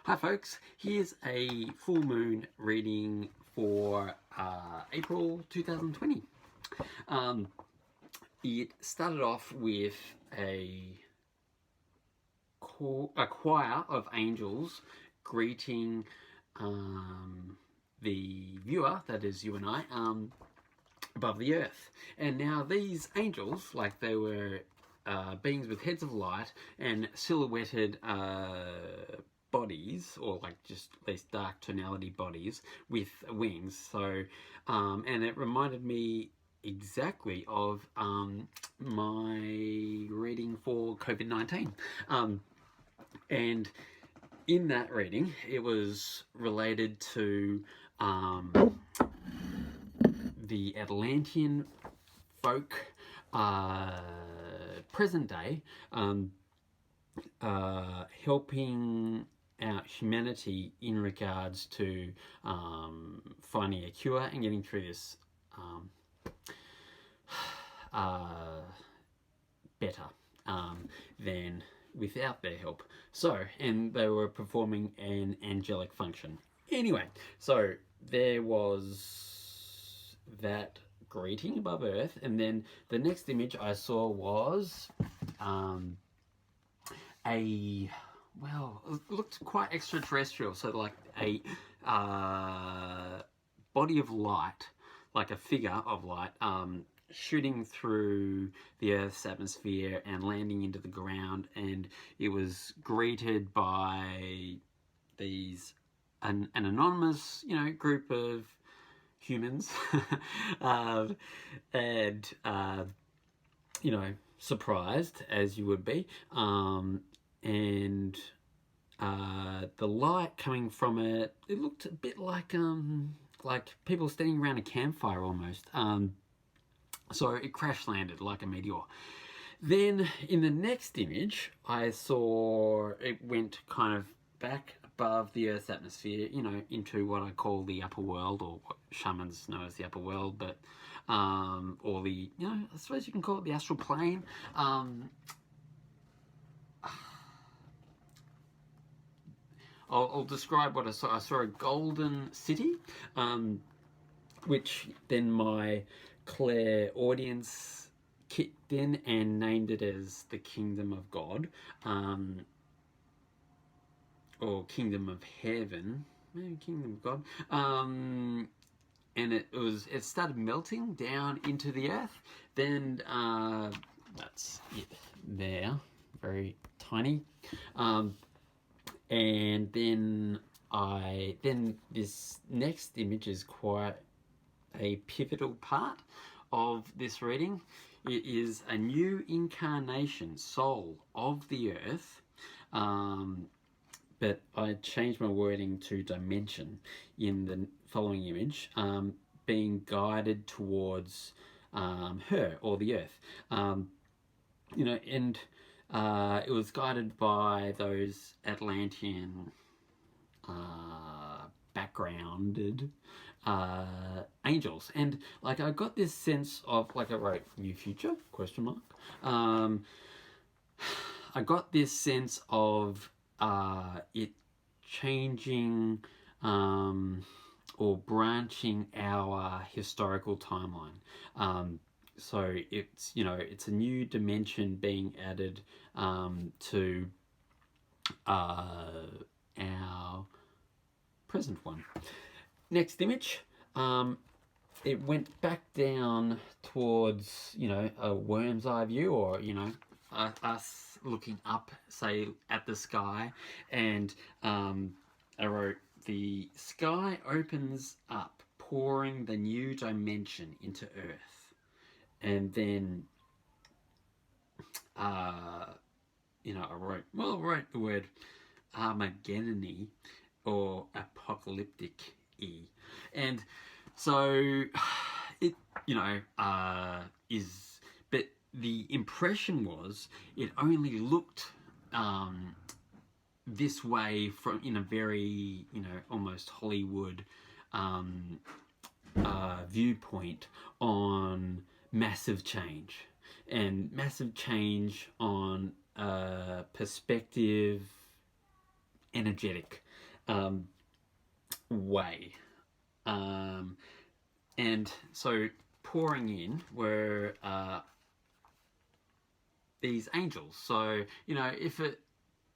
Hi folks, here's a full moon reading for April 2020. It started off with a choir of angels greeting the viewer, that is you and I, above the earth. And now these angels, like they were beings with heads of light and silhouetted bodies, or like just these dark tonality bodies with wings. So and it reminded me exactly of my reading for COVID-19, and in that reading it was related to the Atlantean folk, present day, helping out humanity in regards to finding a cure and getting through this better than without their help. So, and they were performing an angelic function. Anyway, so there was that greeting above earth, and then the next image I saw was well, it looked quite extraterrestrial. So like a body of light, like a figure of light, shooting through the Earth's atmosphere and landing into the ground, and it was greeted by these an anonymous, group of humans, and surprised as you would be, and the light coming from it, it looked a bit like people standing around a campfire almost. So it crash landed like a meteor. Then in the next image, I saw it went kind of back above the Earth's atmosphere, into what I call the upper world, or what shamans know as the upper world, but or the, I suppose you can call it the astral plane. I'll describe what I saw. I saw a golden city, which then my clairaudience kicked in and named it as the Kingdom of God, or Kingdom of Heaven, maybe Kingdom of God. And it started melting down into the earth. Then that's it there, very tiny. And then this next image is quite a pivotal part of this reading. It is a new incarnation, soul of the earth, but I changed my wording to dimension in the following image, being guided towards her, or the earth, and it was guided by those Atlantean backgrounded angels. And like I got this sense of, like I wrote new future ? I got this sense of it changing or branching our historical timeline. So it's it's a new dimension being added to our present one. Next image, it went back down towards a worm's eye view, or us looking up, say, at the sky, and I wrote, the sky opens up, pouring the new dimension into earth. And then I wrote the word Armageddon-y, or apocalyptic-y. And so it is, but the impression was it only looked this way from in a very almost Hollywood viewpoint on massive change, and massive change on perspective, energetic way. And so pouring in were these angels. So, you know, if it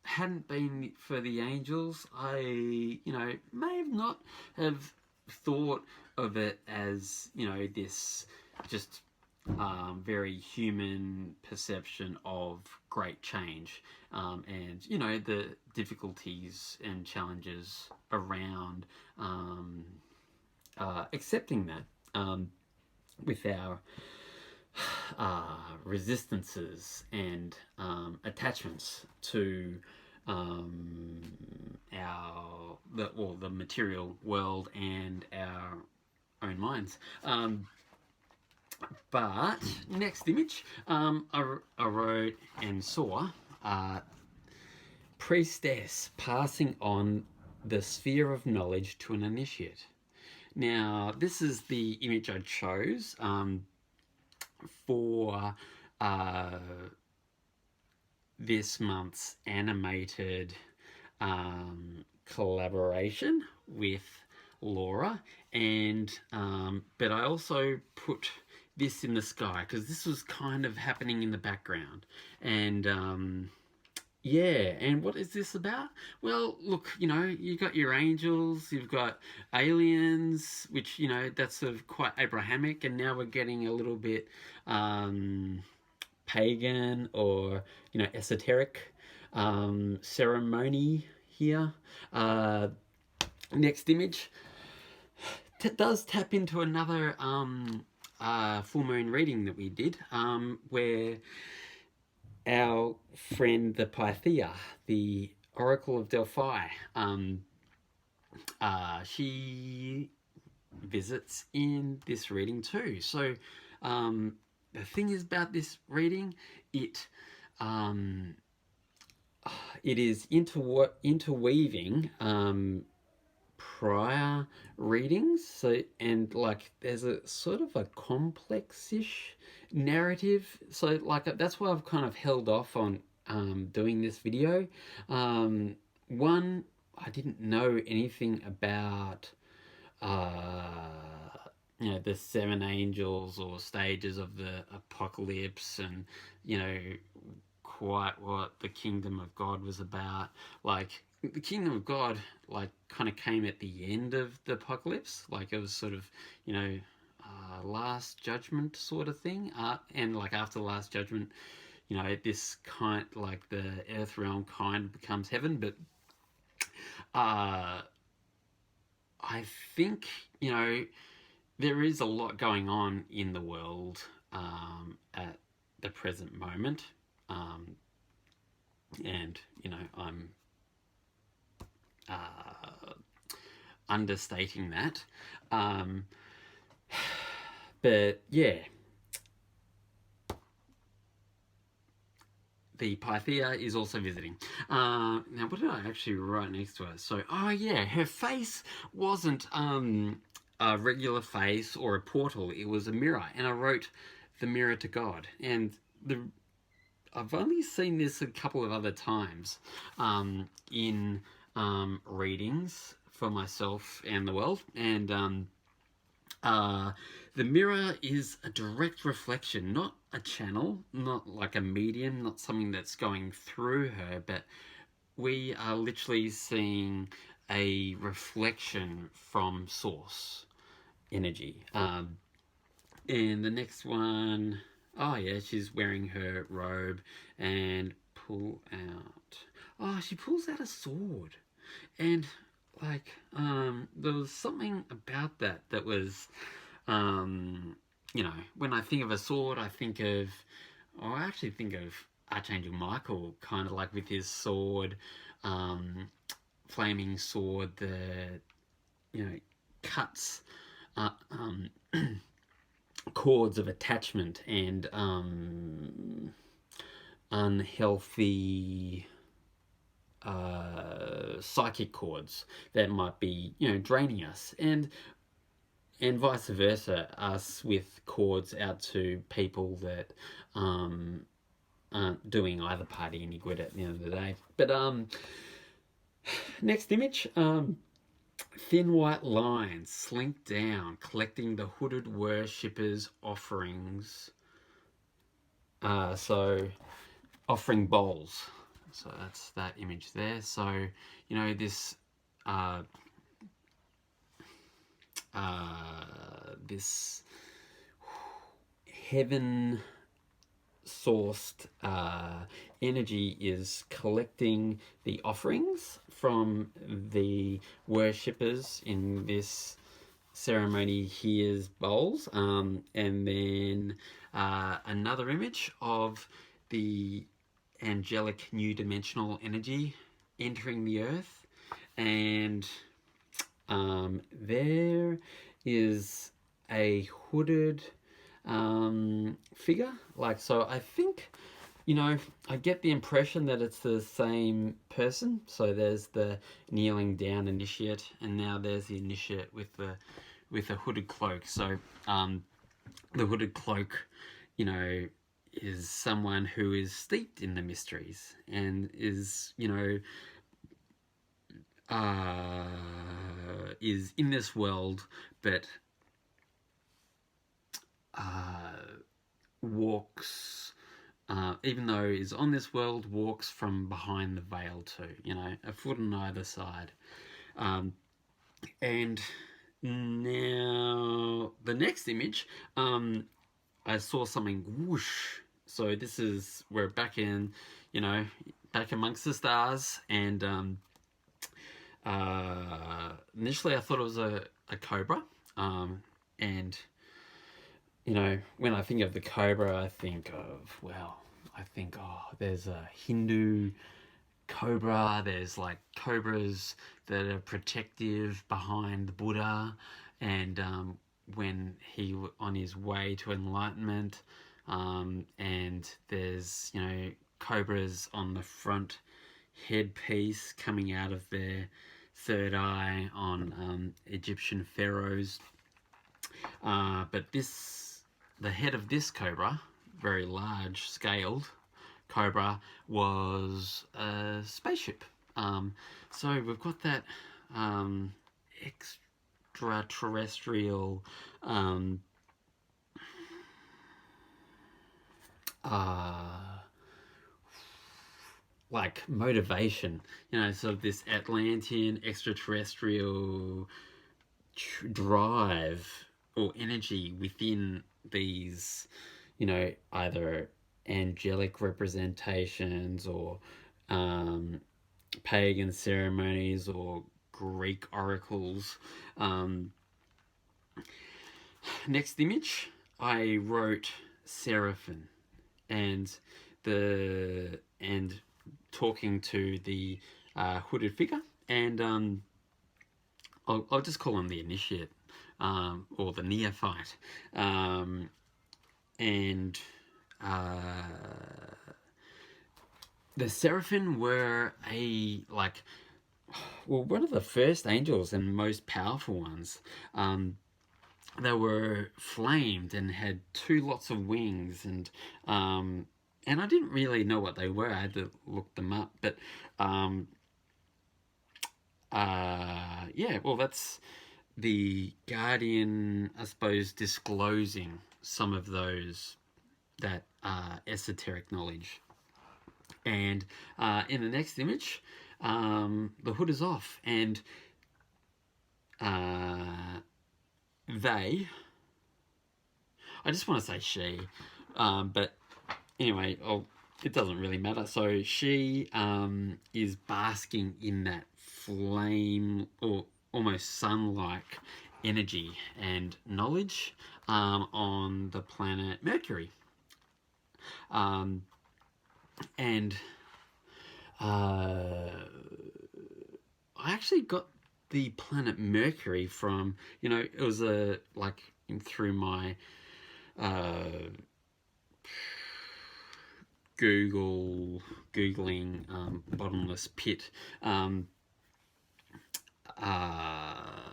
hadn't been for the angels, I, you know, may have not have thought of it as, you know, this just very human perception of great change, and, you know, the difficulties and challenges around accepting that, with our resistances and attachments to the material world and our own minds. But next image, I wrote and saw priestess passing on the sphere of knowledge to an initiate. Now, this is the image I chose for this month's animated collaboration with Laura, and but I also put this in the sky because this was kind of happening in the background. And yeah, and what is this about? Well, look, you know, you've got your angels, you've got aliens, which, you know, that's sort of quite Abrahamic, and now we're getting a little bit pagan or, you know, esoteric ceremony here. Next image does tap into another full moon reading that we did, where our friend the Pythia, the Oracle of Delphi, she visits in this reading too. So the thing is about this reading, it is interweaving prior readings, so, and like there's a sort of a complex-ish narrative, so like that's why I've kind of held off on doing this video. One, I didn't know anything about you know, the 7 angels or stages of the apocalypse, and, you know, quite what the kingdom of God was about. Like, the kingdom of God, like, kind of came at the end of the apocalypse. Like, it was sort of, you know, last judgment sort of thing. And, like, after the last judgment, you know, this kind, like, the earth realm kind of becomes heaven. But I think, you know, there is a lot going on in the world at the present moment. And, you know, I'm understating that. But, yeah. The Pythia is also visiting. Now, what did I actually write next to her? So, oh yeah, her face wasn't a regular face or a portal. It was a mirror, and I wrote the mirror to God. And I've only seen this a couple of other times in readings for myself and the world. And the mirror is a direct reflection, not a channel, not like a medium, not something that's going through her, but we are literally seeing a reflection from source energy. And the next one, oh yeah, she's wearing her robe and pull out. Oh, she pulls out a sword. And like, there was something about that was, you know, when I think of a sword, I think of, or I actually think of Archangel Michael, kind of like with his sword, flaming sword that, you know, cuts cords of attachment and unhealthy psychic cords that might be, you know, draining us, and vice versa, us with cords out to people that aren't doing either party any good at the end of the day. But Next image, thin white lines slink down, collecting the hooded worshippers' offerings. So offering bowls. So that's that image there. So, you know, this this heaven sourced energy is collecting the offerings from the worshippers in this ceremony. Here's bowls, and then another image of the angelic new dimensional energy entering the earth, and there is a hooded figure. Like, so I think, you know, I get the impression that it's the same person. So there's the kneeling down initiate, and now there's the initiate with a hooded cloak. So the hooded cloak, you know, is someone who is steeped in the mysteries and is, you know, is in this world, but walks, even though is on this world, walks from behind the veil too, you know, a foot on either side. And now the next image, I saw something whoosh. So this is, we're back in, you know, back amongst the stars, and initially I thought it was a cobra, and you know, when I think of the cobra, I think of, well, I think, oh, there's a Hindu cobra, there's like cobras that are protective behind the Buddha, and when he on his way to enlightenment, and there's, you know, cobras on the front headpiece coming out of their third eye on Egyptian pharaohs. But the head of this cobra, very large scaled cobra, was a spaceship. So we've got that extraterrestrial like motivation, you know, sort of this Atlantean extraterrestrial drive or energy within these, you know, either angelic representations or pagan ceremonies or Greek oracles. Next image, I wrote seraphim, and talking to the hooded figure, and I'll just call him the initiate, or the neophyte, and the seraphim were one of the first angels and most powerful ones. They were flamed and had two lots of wings, and I didn't really know what they were. I had to look them up, but yeah, well, that's the Guardian, I suppose, disclosing some of that esoteric knowledge. And in the next image, the hood is off, and they, I just want to say she, but anyway, it doesn't really matter. So she is basking in that flame or almost sun-like energy and knowledge on the planet Mercury. And I actually got the planet Mercury from, you know, it was through my googling bottomless pit,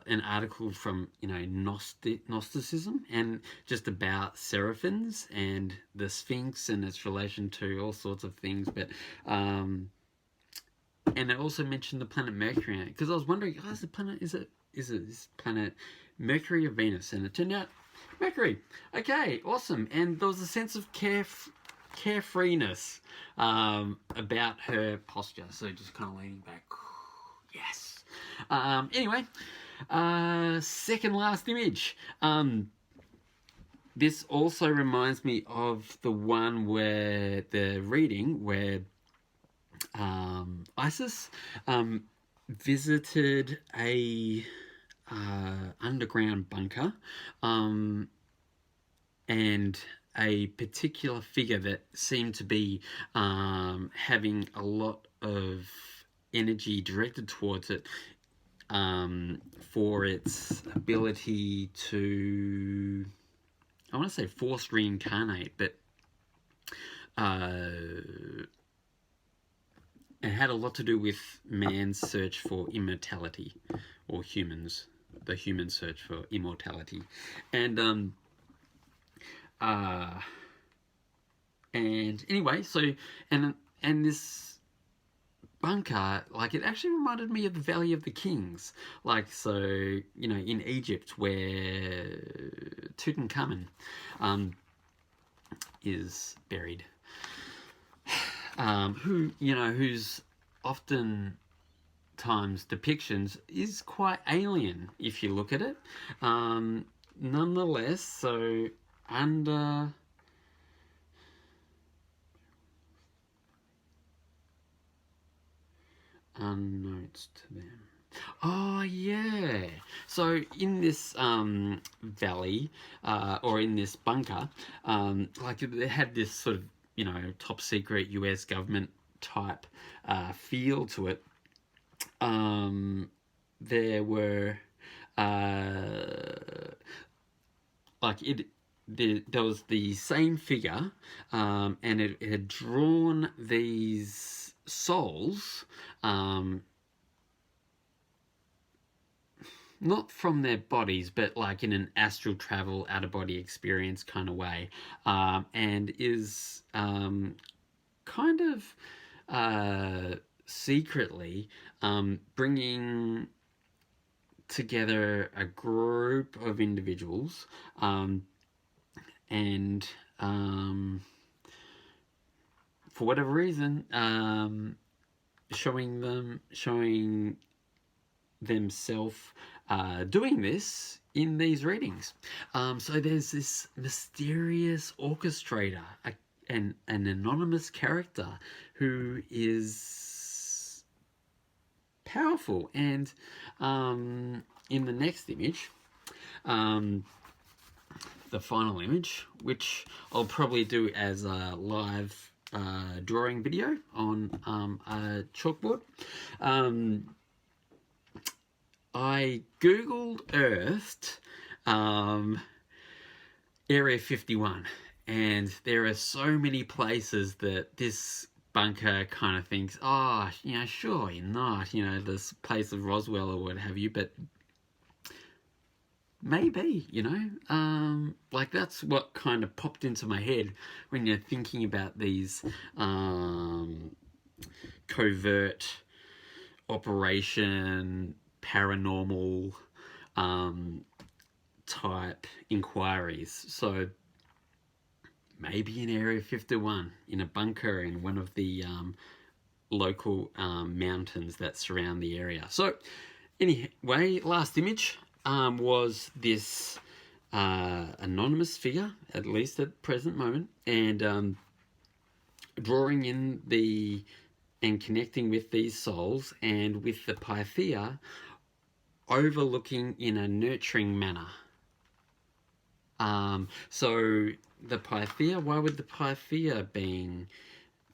an article from, you know, Gnosticism, and just about seraphims and the Sphinx and its relation to all sorts of things. But and it also mentioned the planet Mercury in it, because I was wondering, oh, is this planet Mercury or Venus? And it turned out Mercury. Okay, awesome. And there was a sense of carefreeness about her posture. So just kind of leaning back. Yes. Anyway, second last image. This also reminds me of the one where the reading where Isis visited a underground bunker, and a particular figure that seemed to be having a lot of energy directed towards it for its ability to, I want to say force reincarnate, but it had a lot to do with man's search for immortality, or the human search for immortality. And anyway, so and this bunker, like, it actually reminded me of the Valley of the Kings, like, so, you know, in Egypt, where Tutankhamun is buried, whose often times depictions is quite alien if you look at it. Nonetheless, so under unnotes to them. Oh yeah. So in this valley, or in this bunker, like, they had this sort of, you know, top secret US government type feel to it. There were there was the same figure, and it had drawn these souls, not from their bodies, but like in an astral travel, out of body experience kind of way, and is kind of secretly bringing together a group of individuals, and for whatever reason, showing themselves doing this in these readings. So there's this mysterious orchestrator, an anonymous character who is powerful. And in the next image, the final image, which I'll probably do as a live drawing video on a chalkboard, I googled earthed Area 51, and there are so many places that this bunker kind of thinks, oh, you know, sure, you're not, you know, this place of Roswell or what have you, but maybe, you know, like, that's what kind of popped into my head when you're thinking about these covert operation, paranormal type inquiries. So maybe in Area 51, in a bunker in one of the local mountains that surround the area. So anyway, last image was this anonymous figure, at least at the present moment, and drawing in and connecting with these souls, and with the Pythia overlooking in a nurturing manner. So the Pythia, why would the Pythia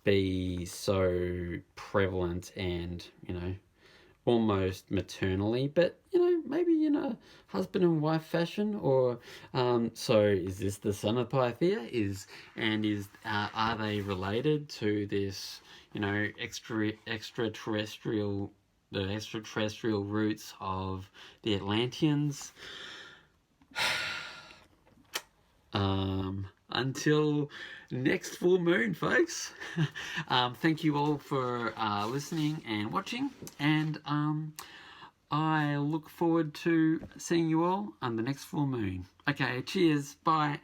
be so prevalent and, you know, almost maternally, but, you know, maybe in a husband and wife fashion? Or so is this the son of Pythia? Are they related to this, you know, extraterrestrial roots of the Atlanteans? until next full moon, folks. Thank you all for listening and watching, and I look forward to seeing you all on the next full moon. Okay, cheers, bye.